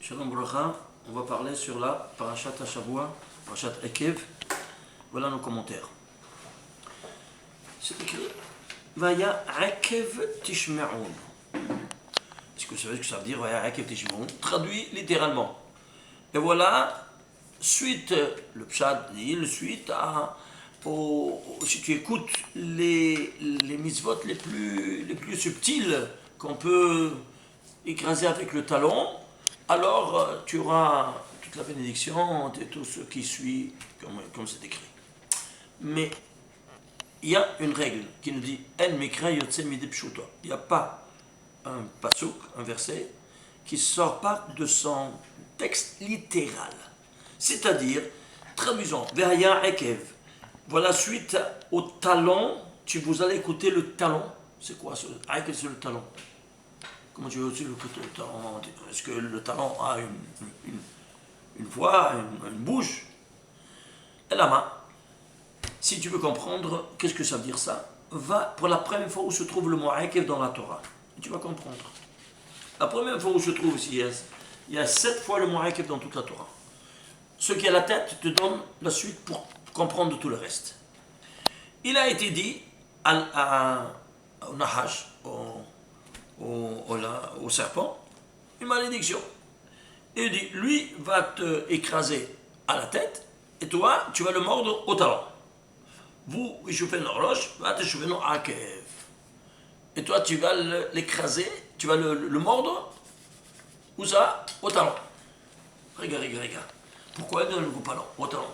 Shalom Bracha, on va parler sur la Parashat Hashavua, Parashat Ekev. Voilà nos commentaires. C'est écrit Vaya Ekev Tishme'un. Est-ce que vous savez ce que ça veut dire Vaya Ekev Tishme'un? Traduit littéralement. Et voilà, suite, le Pshat dit, suite si tu écoutes les mitzvot les plus subtiles qu'on peut écraser avec le talon, alors tu auras toute la bénédiction et tout ce qui suit, comme c'est écrit. Mais il y a une règle qui nous dit En mikra yotze midi pshuto. Il n'y a pas un pasuk, un verset, qui ne sort pas de son texte littéral. C'est-à-dire, traduisons, Ve'haya ekev. Voilà, suite au talon, vous allez écouter le talon. C'est quoi ce ekev, c'est le talon? Comment tu veux aussi écouter le talon? Est-ce que le talon a une voix, une bouche? Et la main. Si tu veux comprendre, qu'est-ce que ça veut dire ça? Va pour la première fois où se trouve le mot ekev dans la Torah. Et tu vas comprendre. La première fois où se trouve ici, il y a 7 fois le mot ekev dans toute la Torah. Ce qui est la tête te donne la suite pour comprendre tout le reste. Il a été dit au Nahash, au serpent, une malédiction. Il dit, lui va te écraser à la tête, et toi, tu vas le mordre au talon. Vous, je fais une horloge, va te choper un akev. Et toi, tu vas l'écraser, tu vas le mordre, où ça? Au talon. Regarde. Pourquoi le talon? Au talon.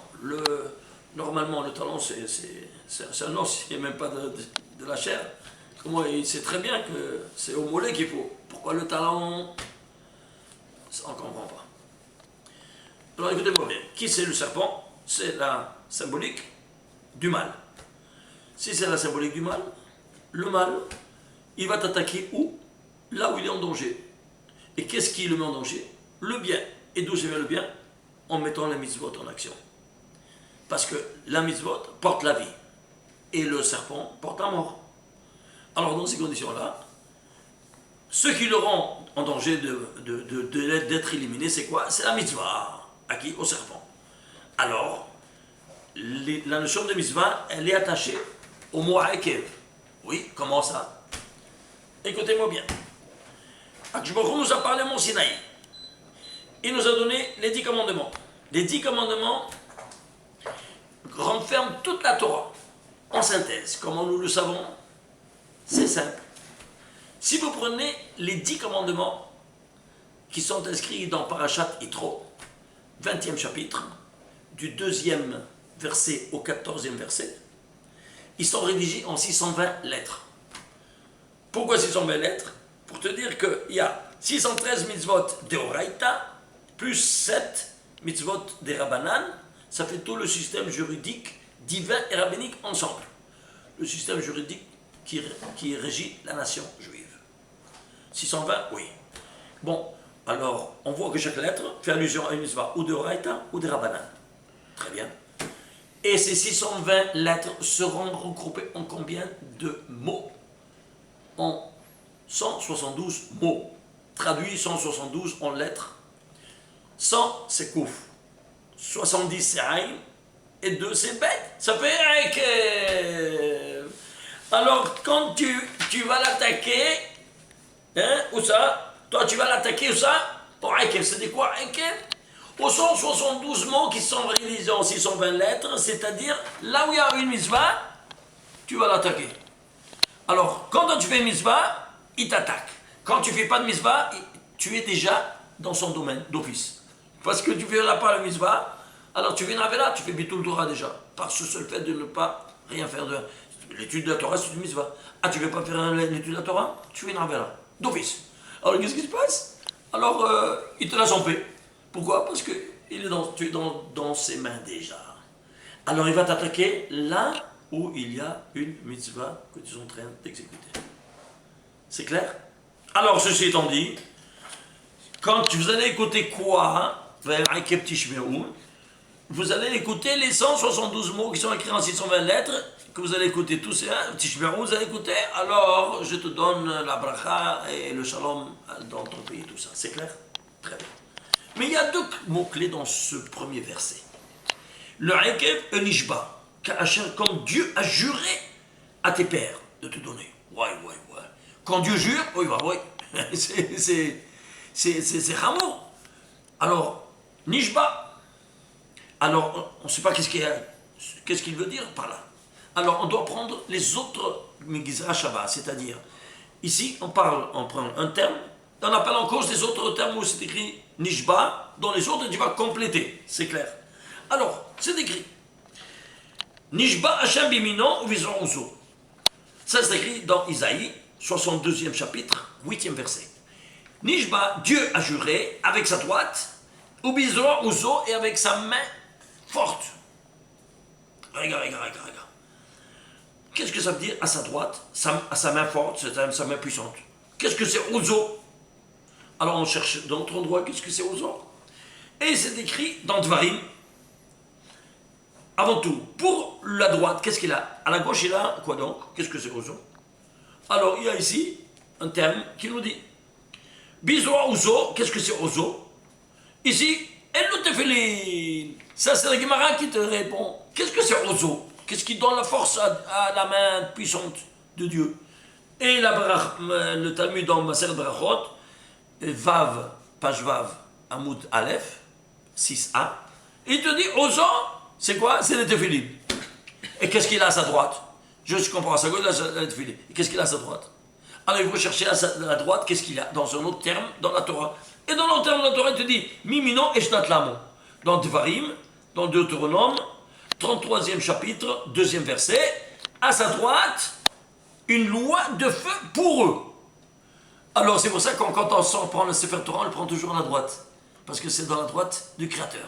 Normalement, le talon, c'est un os, il n'y a même pas de la chair. Comment il sait très bien que c'est au mollet qu'il faut. Pourquoi le talon? On ne comprend pas. Alors écoutez-moi bien. Qui c'est le serpent? C'est la symbolique du mal. Si c'est la symbolique du mal, le mal, il va t'attaquer où? Là où il est en danger. Et qu'est-ce qui le met en danger? Le bien. Et d'où vient le bien? En mettant la mitzvot en action. Parce que la mitzvot porte la vie. Et le serpent porte la mort. Alors dans ces conditions-là, ce qui le rend en danger d'être éliminé, c'est quoi? C'est la mitzvah. À qui? Au serpent. Alors, la notion de mitzvah, elle est attachée au mot ekev. Oui, comment ça? Écoutez-moi bien. Akadosh Baruch Hu nous a parlé au mont Sinaï. Il nous a donné les 10 commandements. Les 10 commandements renferment toute la Torah. En synthèse, comment nous le savons? C'est simple. Si vous prenez les 10 commandements qui sont inscrits dans Parashat Yitro, 20e chapitre, du 2e verset au 14e verset, ils sont rédigés en 620 lettres. Pourquoi 620 lettres? Pour te dire qu'il y a 613 mitzvot d'Oraita, plus 7 mitzvot des Rabbanan, ça fait tout le système juridique divin et rabbinique ensemble. Le système juridique qui régit la nation juive. 620, oui. Bon, alors, on voit que chaque lettre fait allusion à une mitzvah ou de Oraita ou de Rabbanan. Très bien. Et ces 620 lettres seront regroupées en combien de mots? En 172 mots. Traduit 172 en lettres. 100, c'est kouf. 70, c'est aïn. Et 2, c'est bête. Ça fait ekev. Alors, quand tu vas l'attaquer, où ça? Toi, tu vas l'attaquer, où ça? Pour ekev, c'est quoi ekev? Aux 172 mots qui sont réalisés en 620 lettres, c'est-à-dire là où il y a une mitzvah, tu vas l'attaquer. Alors, quand tu fais une mitzvah, il t'attaque. Quand tu ne fais pas de mitzvah, tu es déjà dans son domaine d'office. Parce que tu ne fais pas la mitzvah, alors tu fais une avera, tu fais bitul Torah déjà. Par ce seul fait de ne pas rien faire de... L'étude de la Torah, c'est une mitzvah. Ah, tu ne veux pas faire l'étude de la Torah? Tu fais une avera, d'office. Alors, qu'est-ce qui se passe? Alors, il te laisse en paix. Pourquoi? Parce que tu es dans ses mains déjà. Alors, il va t'attaquer là où il y a une mitzvah que tu es en train d'exécuter. C'est clair? Alors, ceci étant dit, quand vous allez écouter quoi? Vous allez écouter les 172 mots qui sont écrits en 620 lettres, que vous allez écouter tous ces Tishmeru, vous allez écouter, alors je te donne la bracha et le shalom dans ton pays, tout ça. C'est clair? Très bien. Mais il y a deux mots-clés dans ce premier verset. Le Akev et Nishba, comme Dieu a juré à tes pères de te donner. Ouais. Quand Dieu jure, oui. C'est Ramo. Alors, Nishba. Alors, on ne sait pas qu'est-ce qu'il veut dire par là. Alors, on doit prendre les autres Megizra Shabbat, c'est-à-dire, ici, on prend un terme, on appelle en cause les autres termes où c'est écrit Nishba, dans les autres, tu vas compléter, c'est clair. Alors, c'est écrit Nishba Hashem Biminon ou Vizron Ouzo. Ça, c'est écrit dans Isaïe, 62e chapitre, 8e verset. Nishba, Dieu a juré avec sa droite, ou Vizron Ouzo, et avec sa main forte. Regarde. Qu'est-ce que ça veut dire à sa droite, à sa main forte, c'est sa main puissante? Qu'est-ce que c'est Ouzo? Alors on cherche dans notre endroit, qu'est-ce que c'est Ouzo? Et c'est écrit dans Dvarim. Avant tout, pour la droite, qu'est-ce qu'il a? À la gauche, il a quoi donc? Qu'est-ce que c'est Ouzo? Alors il y a ici un terme qui nous dit Bizra Ouzo, qu'est-ce que c'est Ouzo? Ici, El Tefilin. Ça, c'est la Gemara qui te répond. Qu'est-ce que c'est Ouzo? Qu'est-ce qui donne la force à la main puissante de Dieu? Et le Talmud dans Maser Brachot, Vav, page Vav, Amoud Aleph, 6a, il te dit Ouzo, c'est quoi? C'est le Tefilin. Et qu'est-ce qu'il a à sa droite? Je comprends, à sa gauche, il a le Tefilin. Et qu'est-ce qu'il a à sa droite? Alors il faut chercher à la droite, qu'est-ce qu'il a dans un autre terme, dans la Torah. Et dans l'autre terme de la Torah, il te dit Mimino et Shnat Lamo. Dans Devarim, dans Deutéronome, 33e chapitre, 2e verset, à sa droite, une loi de feu pour eux. Alors c'est pour ça que quand on prend le Sefer Torah, on le prend toujours à la droite. Parce que c'est dans la droite du Créateur.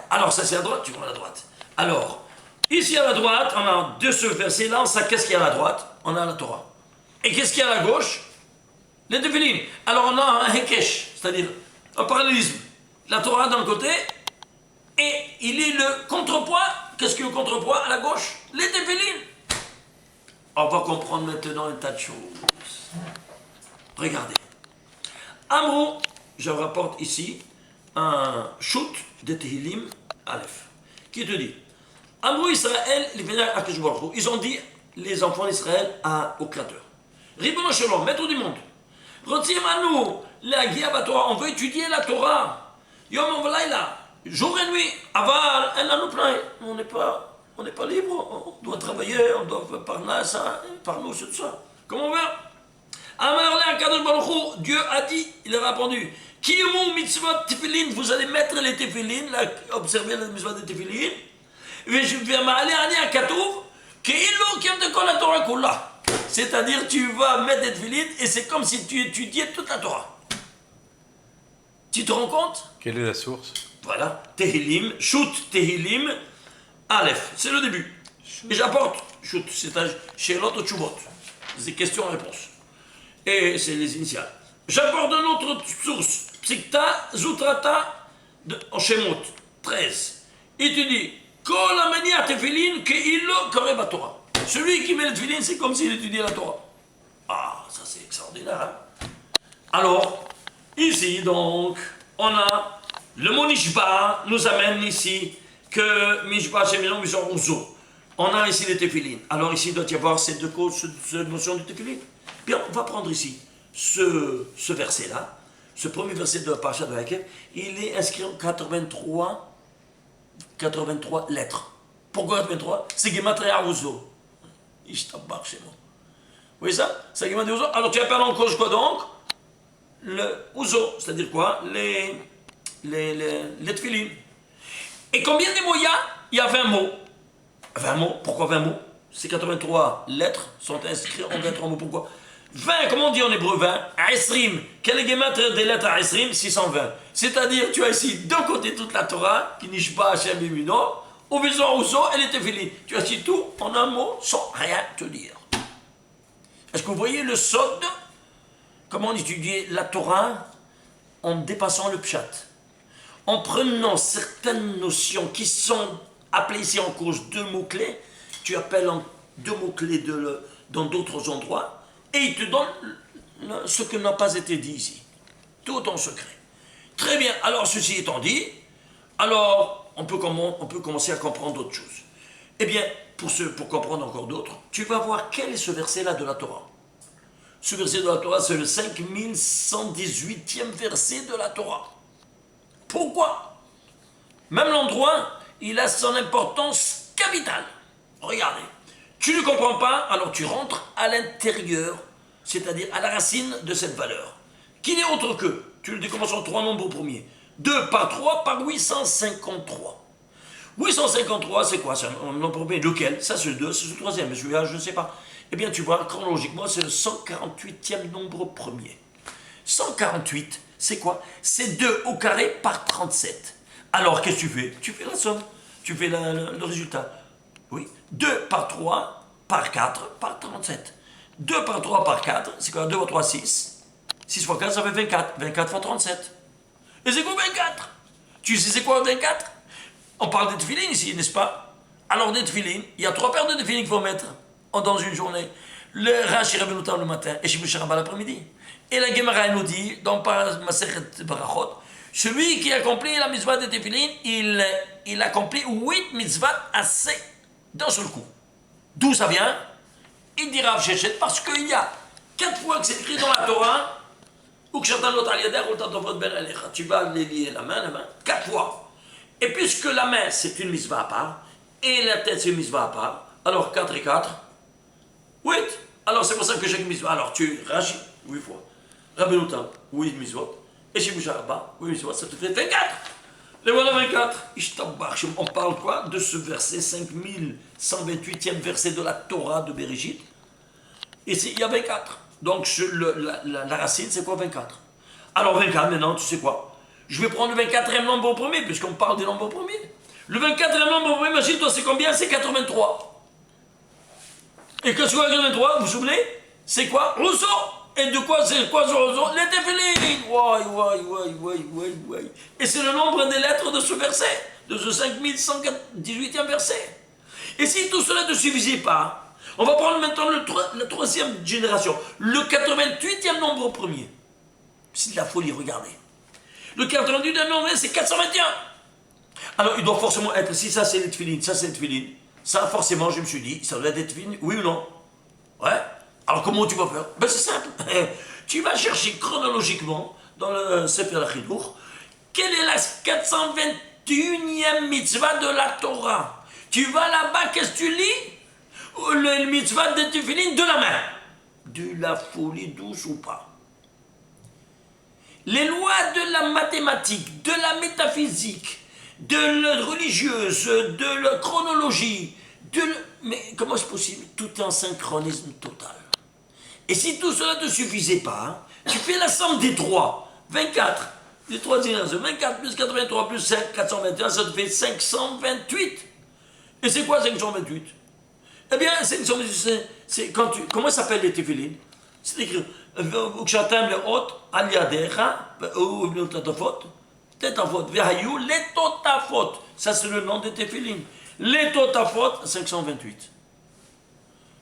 Alors ça c'est à droite, tu prends à la droite. Alors, ici à la droite, on a de ce verset-là, qu'est-ce qu'il y a à la droite? On a la Torah. Et qu'est-ce qu'il y a à la gauche? Les Tefilin. Alors on a un Hekesh, c'est-à-dire un parallélisme. La Torah d'un côté, et il est le contrepoids. Qu'est-ce que le contrepoids à la gauche? Les Tefilin. On va comprendre maintenant un tas de choses. Regardez. Amrou, je rapporte ici un shoot de Tehillim Aleph, qui te dit Amrou Israël, ils ont dit, les enfants d'Israël, au Créateur. Ribono Shalom, maître du monde. Rotzimanu, la Torah, on veut étudier la Torah. Yom Velaila, jour et nuit. Aval, on n'est pas libre, on doit travailler, on doit faire par nous, c'est tout ça. Comment on veut? Dieu a dit, il a répondu Kiyomu mitzvot tefillin, vous allez mettre les tefillin, observer les mitzvot de tefillin. C'est-à-dire, tu vas mettre des tefillin et c'est comme si tu étudiais toute la Torah. Tu te rends compte? Quelle est la source? Voilà, Tehillim, Shoot Tehillim, Aleph, c'est le début. Et j'apporte, Shoot, c'est un Shelot ou Chubot, c'est questions-réponses. Et c'est les initiales. J'apporte une autre source, Psikta Zutrata en Shemot 13. Il te dit Kol amenia tefillin keilo koreba Torah. Celui qui met le tefillin, c'est comme s'il étudiait la Torah. Ah, ça c'est extraordinaire. Hein? Alors, ici donc, on a le mot Nishba nous amène ici que Mishba c'est maintenant Uzo. On a ici les tefillin. Alors ici, il doit y avoir ces deux causes, cette notion du tefillin. Bien, on va prendre ici ce verset-là, ce premier verset de la Parashat de Hakev, il est inscrit en 83 lettres. Pourquoi 83? C'est Gematria Ouzo. Ishtabach chez nous. Vous voyez ça? C'est Gematria Ouzo. Alors tu appelles en cause quoi donc? Le Ouzo, c'est-à-dire quoi? Les tefillin. Et combien de mots il y a? Il y a 20 mots. 20 mots. Pourquoi 20 mots? Ces 83 lettres sont inscrites en 23 mots. Pourquoi? 20, comment on dit en hébreu 20? Esrim. Quel est le des lettres à Esrim? 620. C'est-à-dire, tu as ici d'un côté toute la Torah, qui niche pas Hashem Bimino, au besoin Ouzo et les Tefillin. Tu as ici tout en un mot sans rien te dire. Est-ce que vous voyez le sod? Comment on étudie la Torah en dépassant le pshat? En prenant certaines notions qui sont appelées ici en cause deux mots-clés, tu appelles en deux mots-clés dans d'autres endroits, et il te donne ce que n'a pas été dit ici. Tout en secret. Très bien. alors ceci étant dit, alors on peut commencer à comprendre d'autres choses. Eh bien, pour comprendre encore d'autres, tu vas voir quel est ce verset-là de la Torah. Ce verset de la Torah, c'est le 5118e verset de la Torah. Pourquoi? Même l'endroit, il a son importance capitale. Regardez, tu ne comprends pas, alors tu rentres à l'intérieur, c'est-à-dire à la racine de cette valeur, qui n'est autre que, tu le décommences en 3 nombres premiers, 2 par 3 par 853. 853, c'est quoi? C'est un nombre premier. Lequel? Ça, c'est le 2, c'est le troisième. Mais celui-là, je ne sais pas. Eh bien, tu vois, chronologiquement, c'est le 148e nombre premier. 148, c'est quoi? C'est 2 au carré par 37. Alors, qu'est-ce que tu fais? Tu fais la somme. Tu fais le résultat. Oui. 2 par 3 par 4 par 37. 2 par 3 par 4, c'est quoi? 2 par 3, 6. 6 fois 4, ça fait 24. 24 fois 37. Et c'est quoi 24? Tu sais c'est quoi 24? On parle de tefilin ici, n'est-ce pas? Alors, des tefilin, il y a 3 paires de tefilin qu'il faut mettre dans une journée. Le Rashi Rabbeinu Tam le matin et Shibush Rabbah l'après-midi. Et la Gemara nous dit, dans Masechet Barachot, celui qui accomplit la mitzvah de tefilin, il accomplit 8 mitzvahs assez d'un seul coup. D'où ça vient? Il dit Rav Shechet, parce qu'il y a 4 fois que c'est écrit dans la Torah, ou que tu vas les lier la main, 4 fois. Et puisque la main, c'est une mitzvah à part, et la tête, c'est une mitzvah à part, alors 4 et 4, 8. Alors c'est pour ça que chaque mitzvah, alors tu Rashi, 8 fois. Rabbeinu Tam, 8 mitzvot. Et Shibush Rabbah, 8 mitzvot, ça te fait 24. Les voilà 24. On parle quoi? De ce verset 5128e verset de la Torah de Bereshit. Et il y a 24. Donc la racine, c'est quoi 24? Alors 24, maintenant, tu sais quoi? Je vais prendre le 24e nombre premier, puisqu'on parle des nombres premiers. Le 24e nombre premier, imagine-toi, c'est combien? C'est 83. Et que soit 83, vous vous souvenez? C'est quoi? Rousseau. Et de quoi c'est quoi ce Rousseau? Les téphilines. Ouais. Et c'est le nombre des lettres de ce verset, de ce 5118e verset. Et si tout cela ne suffisait pas, on va prendre maintenant la troisième génération, le 88e nombre premier. C'est de la folie, regardez. Le 88e nombre, c'est 421. Alors, il doit forcément être, si ça c'est les tefilines, ça c'est les tefilines, ça forcément, je me suis dit, ça doit être des tefilines, oui ou non? Ouais. Alors, comment tu vas faire? Ben, c'est simple. Tu vas chercher chronologiquement, dans le Sefer HaChiduch, quelle est la 421e mitzvah de la Torah? Tu vas là-bas, qu'est-ce que tu lis? Le mitzvah de tefilines de la main. De la folie douce ou pas? Les lois de la mathématique, de la métaphysique, de la religieuse, de la chronologie, mais comment c'est possible? Tout est en synchronisme total. Et si tout cela ne te suffisait pas, tu fais la somme des 3. 24, les 3 générations, 24 plus 83 plus 5, 421, ça te fait 528. Et c'est quoi 528? Eh bien, 528, c'est quand tu... Comment s'appellent les téphilines? C'est écrit... וכשאתם לאות על ידיך, ou תותפות, les totafot, ça c'est le nom des téphilines. Les totafot, 528.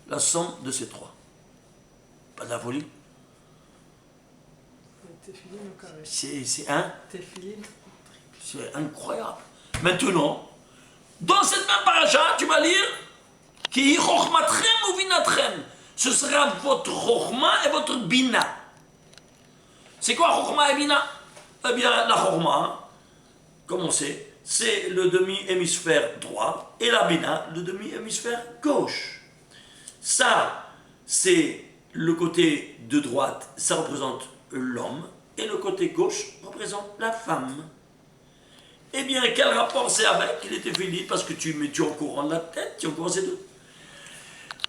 La somme de ces 3. Pas de la folie? C'est incroyable. Maintenant, dans cette même paracha, tu vas lire qui chokhmatrem ou vinatrem. Ce sera votre chokhma et votre bina. C'est quoi chokhma et bina? Eh bien, la chokhma, comme on sait, c'est le demi-hémisphère droit et la bina, le demi-hémisphère gauche. Ça, c'est le côté de droite, ça représente l'homme, et le côté gauche représente la femme. Eh bien, quel rapport c'est avec? Il était fini parce que tu es au courant de la tête, tu es au courant c'est tout.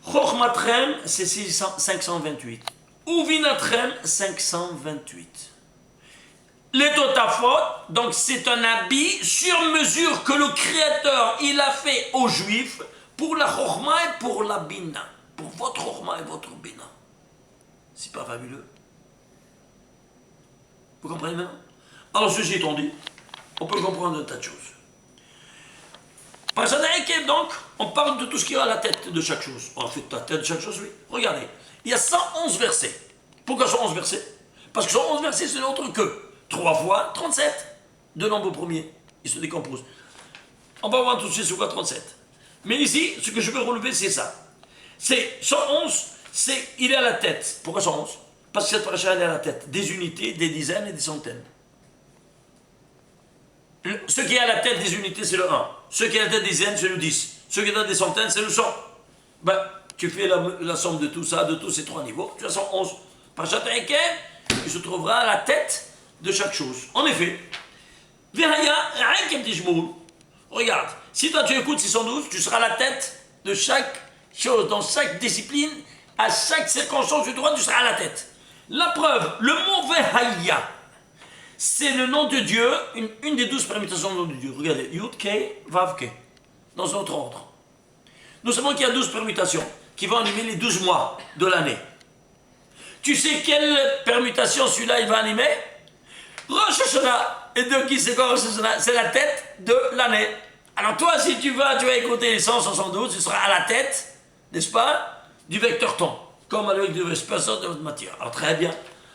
Chokhmatrem, c'est 528. Uvinatrem, 528. Les totafot, donc c'est un habit sur mesure que le Créateur, il a fait aux Juifs pour la chokhma et pour la bina. Pour votre chokhma et votre bina. C'est pas fabuleux? Vous comprenez maintenant? Alors, ceci étant dit, on peut comprendre un tas de choses. Par donc, on parle de tout ce qui est à la tête de chaque chose. En fait, la tête de chaque chose, oui. Regardez, il y a 111 versets. Pourquoi 111 versets? Parce que 111 versets, c'est autre que 3 fois 37. deux nombres premiers. Ils se décomposent. On va voir tout de suite sur quoi 37. Mais ici, ce que je veux relever, c'est ça. C'est 111, il est à la tête. Pourquoi 111? Parce que cette paracha, elle est à la tête. Des unités, des dizaines et des centaines. Ce qui est à la tête des unités, c'est le 1. Ce qui est à la tête des dizaines, c'est le 10. Ce qui est à la tête des centaines, c'est le 100. Ben, tu fais la somme de tout ça, de tous ces trois niveaux. Tu as 111. Parachat Ekev, il se trouvera à la tête de chaque chose. En effet, regarde, si toi tu écoutes 612, tu seras à la tête de chaque chose, dans chaque discipline, à chaque circonstance du droit, tu seras à la tête. La preuve, le mot Vehaya, c'est le nom de Dieu, une des 12 permutations du nom de Dieu. Regardez, Yud, Ke, Vav, Ke, dans notre ordre. Nous savons qu'il y a 12 permutations qui vont animer les 12 mois de l'année. Tu sais quelle permutation celui-là il va animer? Rosh Hashanah. Et de qui c'est quoi Rosh Hashanah? C'est la tête de l'année. Alors toi, si tu vas écouter les 172, tu seras à la tête, n'est-ce pas, du vecteur temps, comme avec le spaceur de votre matière. Alors très bien.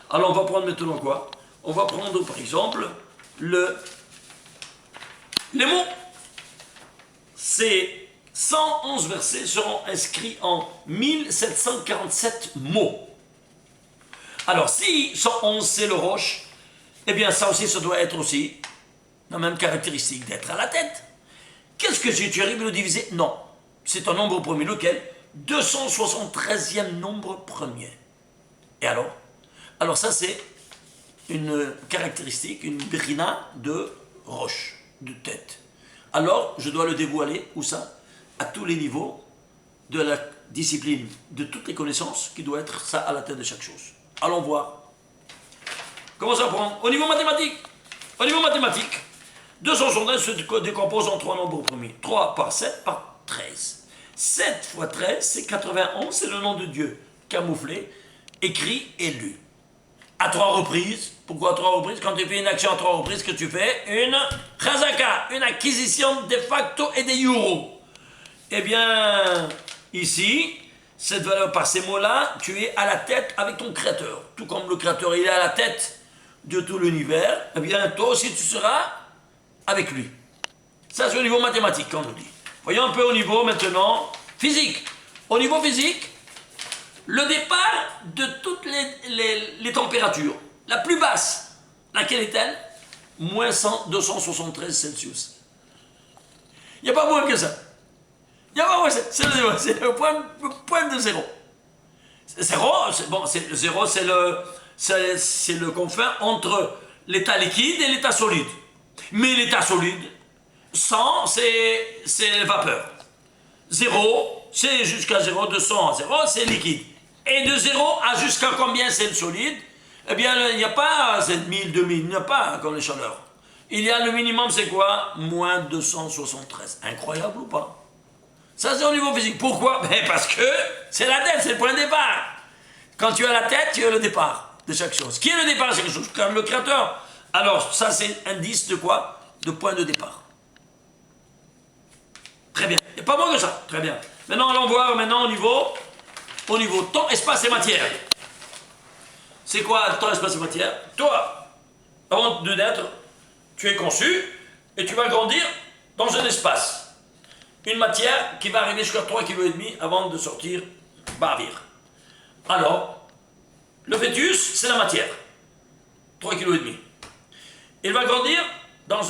Alors on va prendre maintenant quoi? On va prendre par exemple les mots. Ces 111 versets seront inscrits en 1747 mots. Alors si 111 c'est le roche, eh bien ça aussi, ça doit être aussi la même caractéristique d'être à la tête. Qu'est-ce que tu arrives à le diviser? Non. C'est un nombre premier, lequel? 273e nombre premier. Et alors? Alors ça c'est une caractéristique, une brina de roche, de tête. Alors je dois le dévoiler, où ça? À tous les niveaux de la discipline, de toutes les connaissances, qui doit être ça à la tête de chaque chose. Allons voir. Comment ça prend? Au niveau mathématique. Au niveau mathématique, 271 se décompose en trois nombres premiers. 3 par 7 par 13. 7 fois 13, c'est 91, c'est le nom de Dieu. Camouflé, écrit et lu. À 3 reprises. Pourquoi à 3 reprises? Quand tu fais une action à 3 reprises, que tu fais une chazaka, une acquisition de facto et des euros. Eh bien, ici, cette valeur, par ces mots-là, tu es à la tête avec ton créateur. Tout comme le créateur, il est à la tête de tout l'univers, eh bien, toi aussi, tu seras avec lui. Ça, c'est au niveau mathématique, qu'on nous dit. Voyons un peu au niveau, maintenant, physique. Au niveau physique, le départ de toutes les températures, la plus basse, laquelle est-elle? Moins 273 Celsius. Il n'y a pas moins que ça. Il n'y a pas moins que ça. C'est le point de zéro. Zéro, le zéro, c'est le confin entre l'état liquide et l'état solide. Mais l'état solide, 100, c'est vapeur. 0, c'est jusqu'à 0, de 100 à 0, c'est liquide. Et de 0 à jusqu'à combien c'est le solide? Eh bien, il n'y a pas 7000, 2000, il n'y a pas comme les chaleurs. Il y a le minimum, c'est quoi? Moins 273. Incroyable ou pas? Ça, c'est au niveau physique. Pourquoi? Parce que c'est la tête, c'est le point de départ. Quand tu as la tête, tu as le départ de chaque chose. Qui est le départ de chaque chose? Comme le créateur. Alors, ça, c'est indice de quoi? De point de départ. Très bien. Il n'y a pas moins que ça. Très bien. Maintenant, allons voir au niveau temps, espace et matière. C'est quoi temps, espace et matière? Toi, avant de naître, tu es conçu et tu vas grandir dans un espace. Une matière qui va arriver jusqu'à 3,5 kg avant de sortir bavir. Alors, le fœtus, c'est la matière. 3,5 kg. Il va grandir dans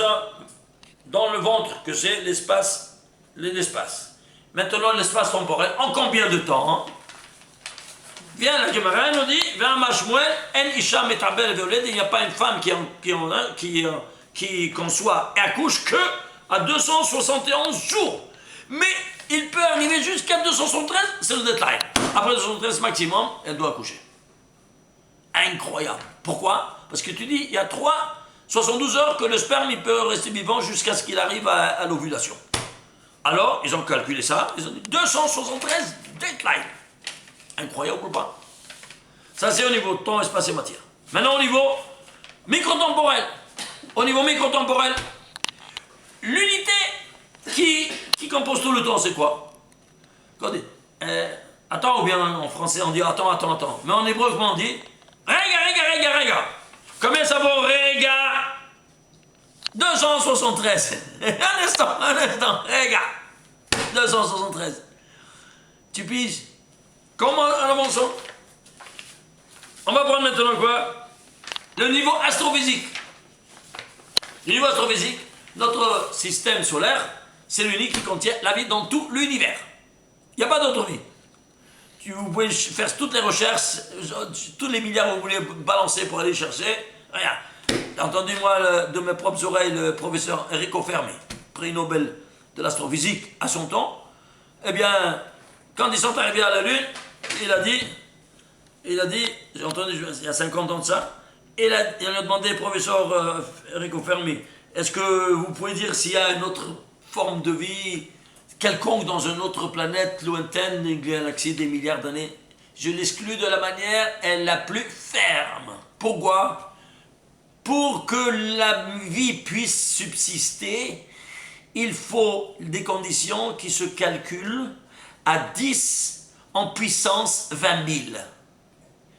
le ventre, que c'est l'espace. Maintenant, l'espace temporel, en combien de temps? Viens, la Gemara nous dit, il n'y a pas une femme qui conçoit et accouche que à 271 jours. Mais il peut arriver jusqu'à 273, c'est le deadline. Après 273 maximum, elle doit accoucher. Incroyable. Pourquoi? Parce que tu dis, il y a 72 heures que le sperme il peut rester vivant jusqu'à ce qu'il arrive à l'ovulation. Alors, ils ont calculé ça, ils ont dit 273 deadline. Incroyable ou pas? Ça, c'est au niveau temps, espace et matière. Maintenant, au niveau microtemporel. Au niveau microtemporel, l'unité qui compose tout le temps, c'est quoi? Attends, ou bien en français, on dit attends. Mais en hébreu, comment on dit? Rega. Combien ça vaut rega 273. Un instant, regarde. 273. Tu piges? Comment en avançant? On va prendre maintenant quoi? Le niveau astrophysique. Le niveau astrophysique, notre système solaire, c'est l'unique qui contient la vie dans tout l'univers. Il n'y a pas d'autre vie. Vous pouvez faire toutes les recherches, tous les milliards que vous voulez balancer pour aller chercher. Regarde, j'ai entendu moi de mes propres oreilles le professeur Enrico Fermi, prix Nobel de l'astrophysique à son temps. Eh bien, quand ils sont arrivés à la Lune, il a dit, j'ai entendu il y a 50 ans de ça, il a demandé au professeur Enrico Fermi, est-ce que vous pouvez dire s'il y a une autre forme de vie quelconque dans une autre planète lointaine, une galaxie des milliards d'années? Je l'exclus de la manière la plus ferme. Pourquoi? Pour que la vie puisse subsister, il faut des conditions qui se calculent à 10 en puissance 20 000.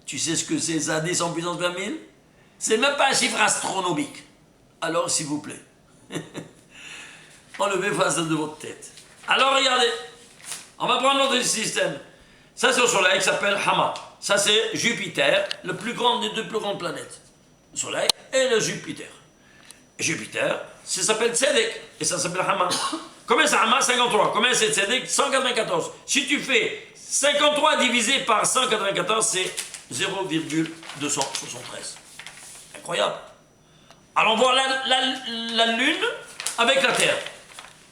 Tu sais ce que c'est ça, 10 en puissance 20 000? C'est même pas un chiffre astronomique. Alors, s'il vous plaît, enlevez face de votre tête. Alors, regardez, on va prendre notre système. Ça, c'est le Soleil qui s'appelle Hama. Ça, c'est Jupiter, le plus grand des deux plus grandes planètes. Le Soleil et le Jupiter. Et Jupiter, ça s'appelle Tzedek, et ça s'appelle Hama. Combien c'est Hama? 53. Combien c'est Tzedek? 194. Si tu fais 53 divisé par 194, c'est 0,273. Incroyable. Alors, on voit la Lune avec la Terre.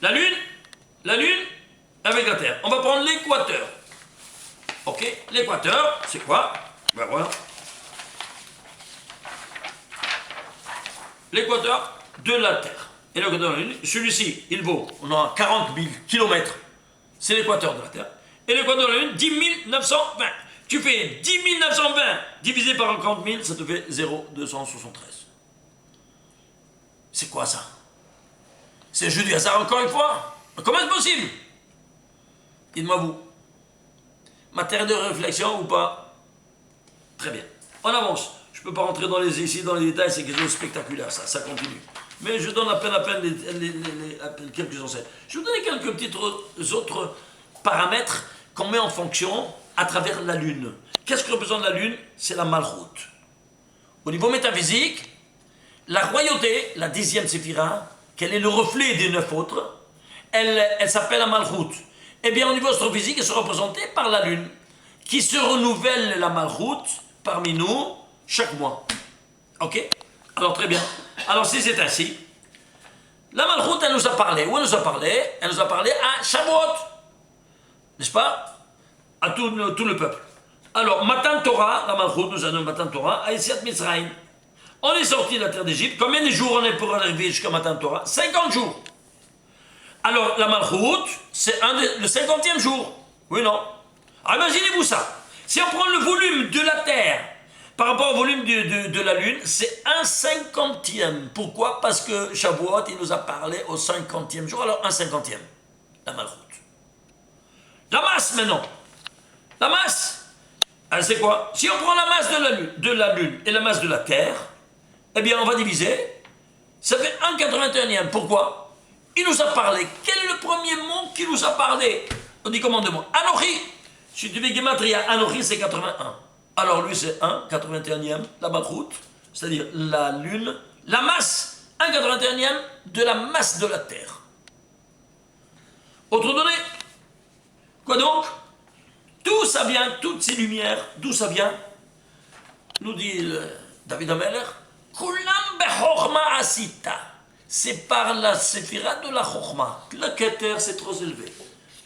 La Lune avec la Terre. On va prendre l'équateur. Ok, l'équateur, c'est quoi? Ben voilà. L'équateur de la Terre. Et l'équateur de la Lune, celui-ci, il vaut, on a 40 000 km. C'est l'équateur de la Terre. Et l'équateur de la Lune, 10 920. Tu fais 10 920 divisé par 40 000, ça te fait 0,273. C'est quoi ça? C'est juste du hasard encore une fois? Comment est-ce possible? Dites-moi vous. Matière de réflexion ou pas? Très bien. On avance. Je ne peux pas rentrer ici dans les détails, c'est quelque chose de spectaculaire, ça continue. Mais je donne à peine quelques enseignes. Je vais vous donner quelques petits autres paramètres qu'on met en fonction à travers la Lune. Qu'est-ce que représente la Lune? C'est la Malchoute. Au niveau métaphysique, la royauté, la 10e séphira, quel est le reflet des 9 autres, elle s'appelle la Malchoute. Eh bien, au niveau astrophysique, elle se représentée par la Lune, qui se renouvelle la Malchoute parmi nous chaque mois. Ok? Alors, très bien. Alors, si c'est ainsi, la Malchoute, elle nous a parlé. Où elle nous a parlé? Elle nous a parlé à Shavuot. N'est-ce pas? À tout le peuple. Alors, Matan Torah, la Malchoute nous a donné Matan Torah, à Yetziat Mitzrayim. On est sorti de la terre d'Égypte. Combien de jours on est pour arriver jusqu'à Matan Torah? 50 jours. Alors, la Malchoute, c'est le 50e jour. Oui, non? Alors, imaginez-vous ça. Si on prend le volume de la Terre par rapport au volume de la Lune, c'est 1/50. Pourquoi? Parce que Shavuot, il nous a parlé au 50e jour. Alors, 1/50. La Malchoute. La masse, maintenant. La masse, c'est quoi? Si on prend la masse de la Lune et la masse de la Terre, eh bien, on va diviser. Ça fait 1/81. Pourquoi? Il nous a parlé. Quel est le premier mot qui nous a parlé? On dit commandement. Anochi. Si tu fais Gematria, Anochi, c'est 81. Alors lui, c'est 1/81e, la Malchoute, c'est-à-dire la Lune. La masse, 1/81e de la masse de la Terre. Autre donnée. Quoi donc? D'où ça vient, toutes ces lumières, d'où ça vient? Nous dit David Ameller, Kulam bechorma asita. C'est par la séphira de la chorma. La Keter, c'est trop élevé.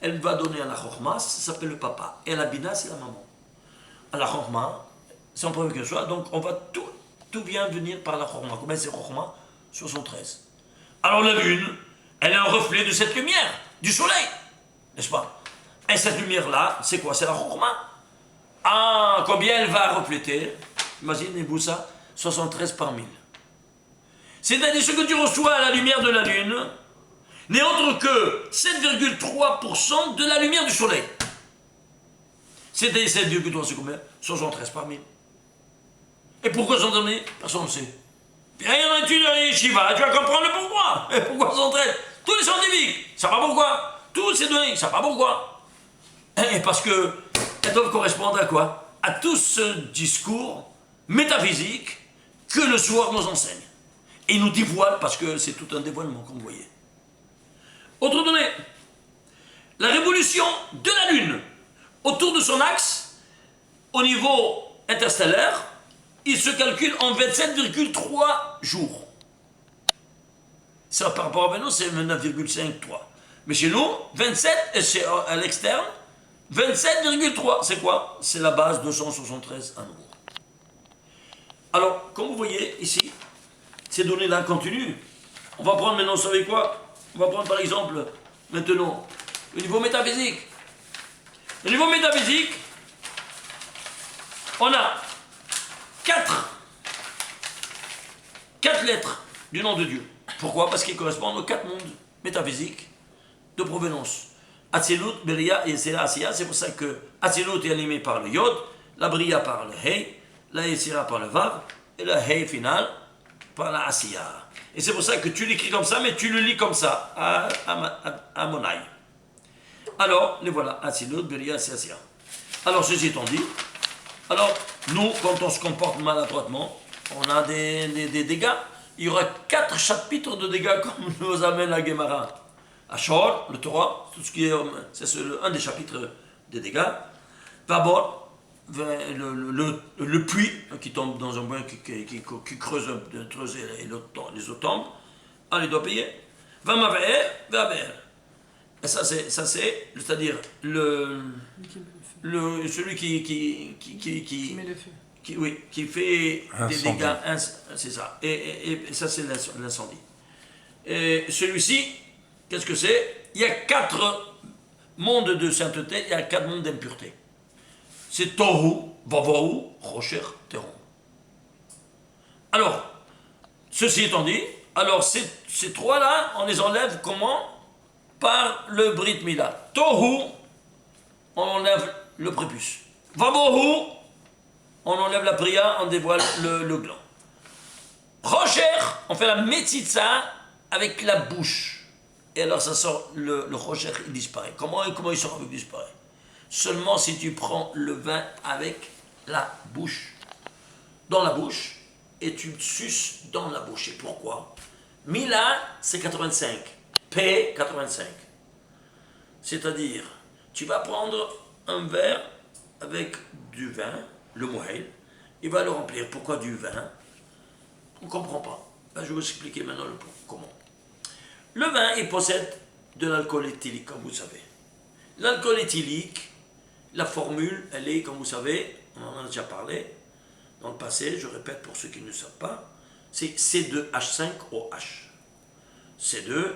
Elle va donner à la chorma, ça s'appelle le papa. Et la bina, c'est la maman. À la chorma, sans problème que ce soit, donc on va tout vient venir par la chorma. Combien c'est chorma? 73. Alors la lune, elle est un reflet de cette lumière, du soleil, n'est-ce pas? Et cette lumière-là, c'est quoi? C'est la chorma. Ah, combien elle va refléter? Imaginez-vous ça, 73 par 1000. C'est-à-dire ce que tu reçois à la lumière de la lune n'est autre que 7,3% de la lumière du soleil. C'est-à-dire 7,3, c'est combien? 73 par 1000. Et pourquoi j'en donnais? Personne ne sait. Viens en étude à Yeshiva, tu vas comprendre le pourquoi. Pourquoi on traite tous les scientifiques, ça va pourquoi. Tous ces données, ça va pourquoi. Et parce que elles doivent correspondre à quoi? À tout ce discours métaphysique que le soir nous enseigne. Et il nous dévoile, parce que c'est tout un dévoilement, comme vous voyez. Autre donnée, la révolution de la Lune autour de son axe, au niveau interstellaire, il se calcule en 27,3 jours. Ça, par rapport à nous, c'est 29,53. Mais chez nous, 27, et c'est à l'externe, 27,3. C'est quoi? C'est la base 273 à nous. Alors, comme vous voyez ici, ces données-là continuent. On va prendre maintenant, vous savez quoi? On va prendre par exemple, maintenant, le niveau métaphysique. Le niveau métaphysique, on a 4 lettres du nom de Dieu. Pourquoi? Parce qu'ils correspondent aux 4 mondes métaphysiques de provenance. Atzilut, Beria et Yetzira, Asiya. C'est pour ça que Atzilut est animé par le Yod, la Bria par le Hei, la Yetzira par le Vav, et la Hei finale par la Asiya. Et c'est pour ça que tu l'écris comme ça, mais tu le lis comme ça, à Monaï. Alors, les voilà, Atzilut, Beria, Asiya. Alors, ceci étant dit, alors, nous, quand on se comporte maladroitement, on a des dégâts. Il y aura 4 chapitres de dégâts, comme nous amène la Gemara. Ashor, le Torah, tout ce qui est, c'est un des chapitres des dégâts. D'abord, le puits qui tombe dans un bois, qui creuse les eaux tombent, on les doit payer. Vamaver, vaber. Et ça c'est, c'est-à-dire celui qui met le feu. Qui fait des dégâts, c'est ça. Et ça c'est l'incendie. Et celui-ci, qu'est-ce que c'est? Il y a 4 mondes de sainteté, il y a 4 mondes d'impureté. C'est Tohu, Vavohu, Rocher, Teron. Alors, ceci étant dit, alors ces 3-là, on les enlève comment? Par le Brit Mila. Tohu, on enlève le prépuce. Vavohu, on enlève la priya, on dévoile le gland. Rocher, on fait la metzitza avec la bouche. Et alors ça sort, le rocher, il disparaît. Comment il sort avec disparaît? Seulement si tu prends le vin avec la bouche. Dans la bouche, et tu suces dans la bouche. Et pourquoi? Mila, c'est 85. P, 85. C'est-à-dire, tu vas prendre un verre avec du vin, le moël, il va le remplir. Pourquoi du vin? On ne comprend pas. Ben, je vais vous expliquer maintenant comment. Le vin, il possède de l'alcool éthylique, comme vous savez. L'alcool éthylique, la formule, elle est, comme vous savez, on en a déjà parlé dans le passé, je répète pour ceux qui ne savent pas, c'est C2H5OH. C2,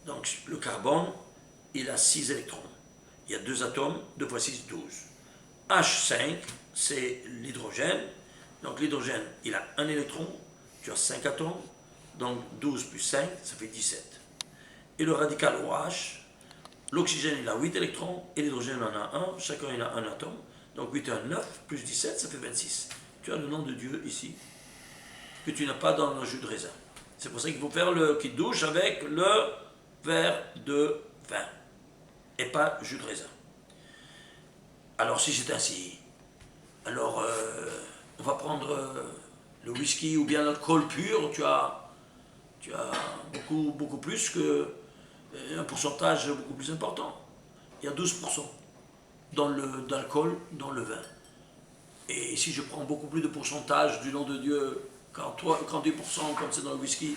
donc le carbone, il a 6 électrons. Il y a 2 atomes, 2 fois 6, 12. H5, c'est l'hydrogène. Donc l'hydrogène, il a 1 électron, tu as 5 atomes, donc 12 plus 5, ça fait 17. Et le radical OH, l'oxygène, il a 8 électrons, et l'hydrogène en a 1, chacun il a 1 atome. Donc 8 et 1, 9, plus 17, ça fait 26. Tu as le nom de Dieu ici, que tu n'as pas dans le jus de raisin. C'est pour ça qu'il faut faire le kiddush avec le verre de vin, et pas jus de raisin. Alors si c'est ainsi, alors on va prendre le whisky ou bien l'alcool pur, tu as beaucoup plus que un pourcentage beaucoup plus important. Il y a 12% d'alcool dans le vin. Et si je prends beaucoup plus de pourcentage du nom de Dieu, quand 10%, comme c'est dans le whisky,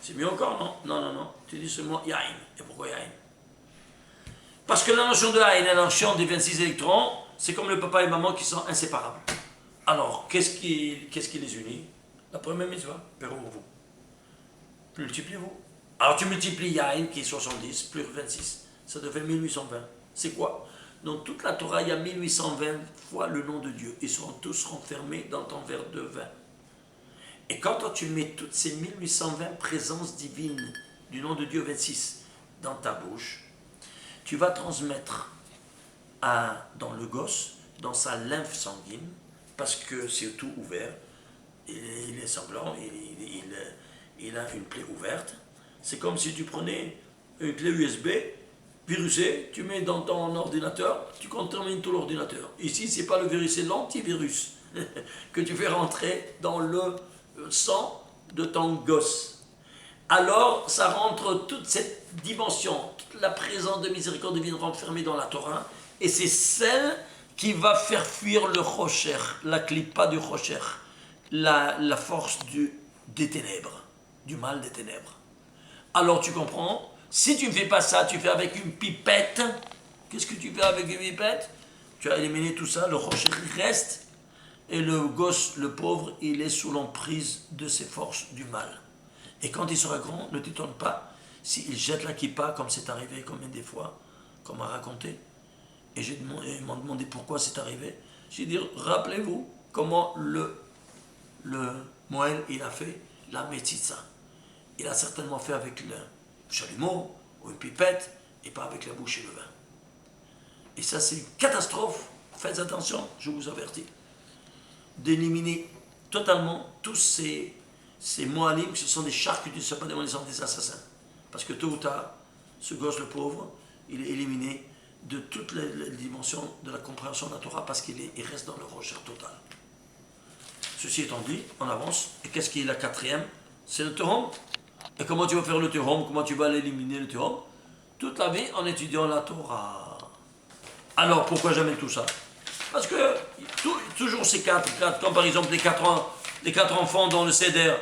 c'est mieux encore, non? Non. Tu dis seulement yain. Et pourquoi yain? Parce que la notion de yain et la notion des 26 électrons, c'est comme le papa et maman qui sont inséparables. Alors, qu'est-ce qui les unit? La première mitzvah, Péro-vous. Multipliez-vous. Alors tu multiplies yain qui est 70 plus 26, ça te fait 1820. C'est quoi? Dans toute la Torah, il y a 1820 fois le nom de Dieu. Ils sont tous renfermés dans ton verre de vin. Et quand toi, tu mets toutes ces 1820 présences divines du nom de Dieu 26 dans ta bouche, tu vas transmettre dans le gosse, dans sa lymphe sanguine, parce que c'est tout ouvert, il est sanglant, il a une plaie ouverte. C'est comme si tu prenais une clé USB virusée, tu mets dans ton ordinateur, tu contamines tout l'ordinateur. Ici, c'est pas le virus, c'est l'antivirus que tu fais rentrer dans le sang de ton gosse. Alors, ça rentre toute cette dimension, toute la présence de miséricorde divine renfermée dans la Torah, et c'est celle qui va faire fuir le rocher, la clipa du rocher, la force des ténèbres, du mal des ténèbres. Alors tu comprends, si tu ne fais pas ça, tu fais avec une pipette. Qu'est-ce que tu fais avec une pipette? Tu as éliminé tout ça, le rocher reste, et le gosse, le pauvre, il est sous l'emprise de ces forces du mal. Et quand il sera grand, ne t'étonne pas s'il jette la kippa, comme c'est arrivé combien des fois, comme on a raconté. Et ils m'ont demandé pourquoi c'est arrivé. J'ai dit, rappelez-vous comment le Moël, il a fait la métitza. Il a certainement fait avec le chalumeau ou une pipette et pas avec la bouche et le vin. Et ça, c'est une catastrophe. Faites attention, je vous avertis, d'éliminer totalement tous ces moalim, ce sont des charcutiers, ce ne sont pas des assassins. Parce que tôt ou tard, ce gosse, le pauvre, il est éliminé de toutes les dimensions de la compréhension de la Torah parce qu'il reste dans le rocher total. Ceci étant dit, on avance. Et qu'est-ce qui est la quatrième? C'est le Tehom. Et comment tu vas faire le Tehom? Comment tu vas l'éliminer, le Tehom? Toute la vie en étudiant la Torah. Alors, pourquoi j'amène tout ça? Parce que toujours ces quatre, comme par exemple les quatre enfants dans le Seder.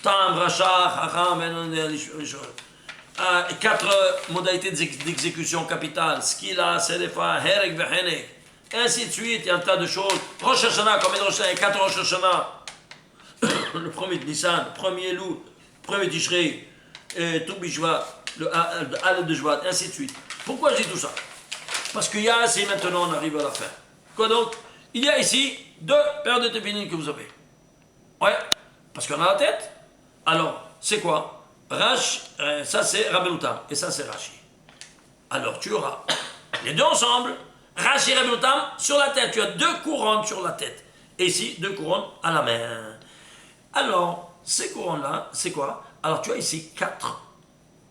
Tam, Rachar, Haram, quatre modalités d'exécution capitale. Skila, Sedefa, Herek, Vehenek. Et ainsi de suite, il y a un tas de choses. Rosh Hashanah, combien de Rosh Hashanah? 4 Rosh Hashanah. Le premier de Nissan, le premier Lou, le premier Tishrei, tout Bishvat, le Aleph de Jvat, et ainsi de suite. Pourquoi je dis tout ça? Parce qu'il y a assez, maintenant on arrive à la fin. Quoi donc? Il y a ici 2 paires de tefilines que vous avez. Ouais, parce qu'on a la tête. Alors, c'est quoi? Ça c'est Rabbeinu Tam, et ça c'est Rashi. Alors tu auras les deux ensemble. Rashi et Rabbeinu Tam sur la tête, tu as 2 couronnes sur la tête. Et ici, 2 couronnes à la main. Alors, ces couronnes-là, c'est quoi? Alors, tu as ici 4.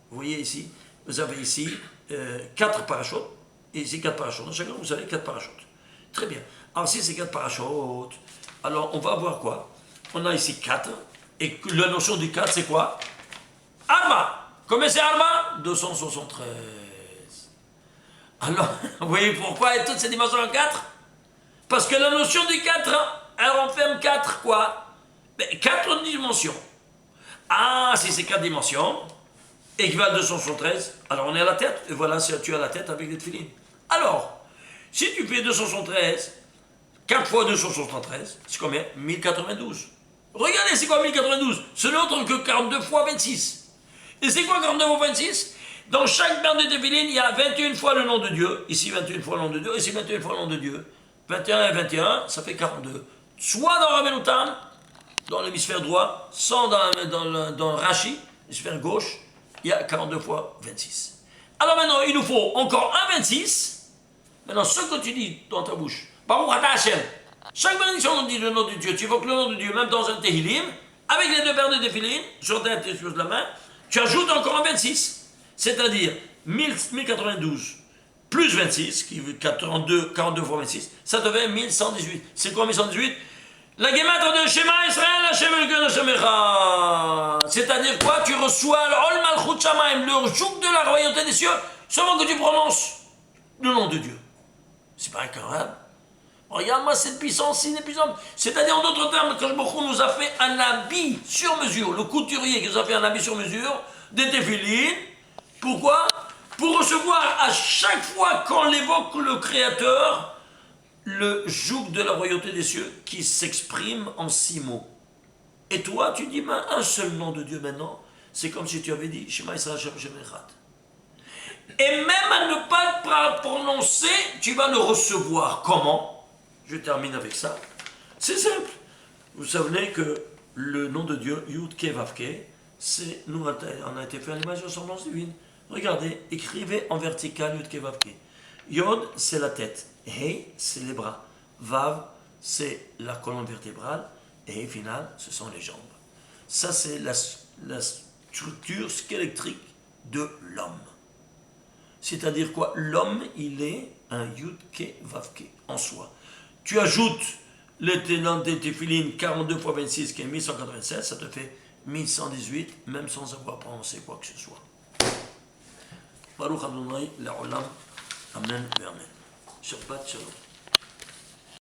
Vous voyez ici, vous avez ici 4 parachutes. Et ici 4 parachutes. Dans chacun, vous avez 4 parachutes. Très bien. Alors, si c'est 4 parachutes, alors on va voir quoi? On a ici 4. Et la notion du 4, c'est quoi? Arma. Combien c'est Arma? 273. Alors, vous voyez pourquoi il y a toutes ces dimensions en 4? Parce que la notion du 4, elle renferme 4 quoi? 4 dimensions. Ah, si c'est 4 dimensions, équivalent à 273, alors on est à la tête, et voilà, si tu as la tête avec des tefilines. Alors, si tu fais 273, 4 fois 273, c'est combien? 1092. Regardez, c'est quoi 1092? Ce n'est autre que 42 fois 26. Et c'est quoi 42 fois 26? Dans chaque paire de tefilines, il y a 21 fois le nom de Dieu. Ici, 21 fois le nom de Dieu. Ici, 21 fois le nom de Dieu. 21 et 21, ça fait 42. Soit dans Rabbeinu Tam, dans l'hémisphère droit, soit dans Rashi, l'hémisphère gauche, il y a 42 fois 26. Alors maintenant, il nous faut encore un 26. Maintenant, ce que tu dis dans ta bouche, Baruch Ata Hashem, chaque bénédiction, on dit le nom de Dieu. Tu évoques le nom de Dieu, même dans un Tehillim, avec les 2 paires de tefilines, sur la tête et sur la main, tu ajoutes encore un 26. C'est-à-dire 1092 plus 26, qui veut 42 fois 26, ça devient 1118. C'est quoi 1118? La guématre de Shema Israël, Hashem Elokeinu Hashem Echad. C'est-à-dire quoi? Tu reçois l'Ol Malchut Shamayim, le joug de la royauté des cieux, seulement que tu prononces le nom de Dieu. C'est pas incroyable? Regarde-moi cette puissance inépuisable. C'est-à-dire, en d'autres termes, quand Baruch nous a fait un habit sur mesure, le couturier qui nous a fait un habit sur mesure, des téphilines. Pourquoi? Pour recevoir à chaque fois qu'on évoque le Créateur, le joug de la royauté des cieux qui s'exprime en 6 mots. Et toi, tu dis, ben, un seul nom de Dieu maintenant, c'est comme si tu avais dit, Shema Israël Hashem Echad. Et même à ne pas le prononcer, tu vas le recevoir. Comment? Je termine avec ça. C'est simple. Vous savez que le nom de Dieu, Yud Ke Vav Ke, c'est, nous, on a été fait à l'image de la ressemblance divine. Regardez, écrivez en vertical Yud Ke Vav Ke. Yod, c'est la tête. Hei, c'est les bras. Vav, c'est la colonne vertébrale. et final, ce sont les jambes. Ça, c'est la structure squelettique de l'homme. C'est-à-dire quoi? L'homme, il est un Yud-Ke, Vav-Ke, en soi. Tu ajoutes le ténon des téphilines 42 x 26, qui est 1187, ça te fait 1118, même sans avoir prononcé quoi que ce soit. Baruch Adonai, l'Olam, Amen et Amen. Shabbat Shalom.